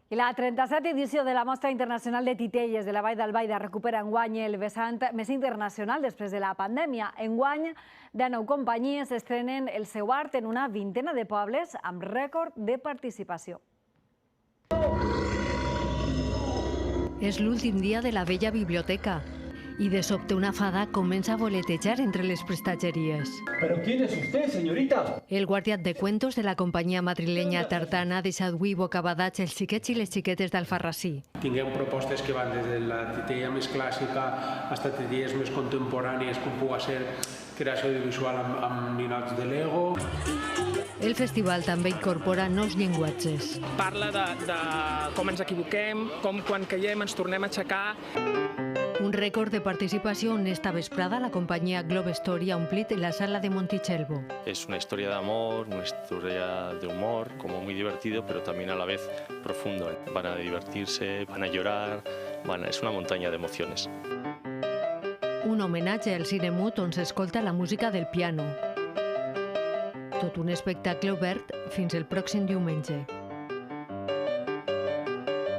I la 37a edició de la Mostra Internacional de Titelles de la Vall d'Albaida recupera enguany el vessant més internacional després de la pandèmia. Enguany, 19 companyies estrenen el seu art en una vintena de pobles amb rècord de participació. És l'últim dia de la vella biblioteca i de sobte una fada comença a voletejar entre les prestatgeries. ¿Pero quién es usted, señorita? El guardiat de cuentos de la companyia madrilenya Tartana ha deixat avui bocabadats els xiquets i les xiquetes d'Alfarrasí. Tinguem propostes que van des de la titella més clàssica fins a titelles més contemporànies, com pugui ser creació audiovisual amb ninots de Lego. El festival també incorpora nous llenguatges. Parla de com ens equivoquem, com quan caiem ens tornem a aixecar. Un rècord de participació on esta vesprada la companyia Globe Story ha omplit la sala de Montechelvo. Es una historia de amor, una historia de humor, como muy divertido, pero también a la vez profundo. Van a divertirse, van a llorar, es una montaña de emociones. Un homenatge al cine mut on s'escolta la música del piano. Tot un espectacle obert fins el pròxim diumenge.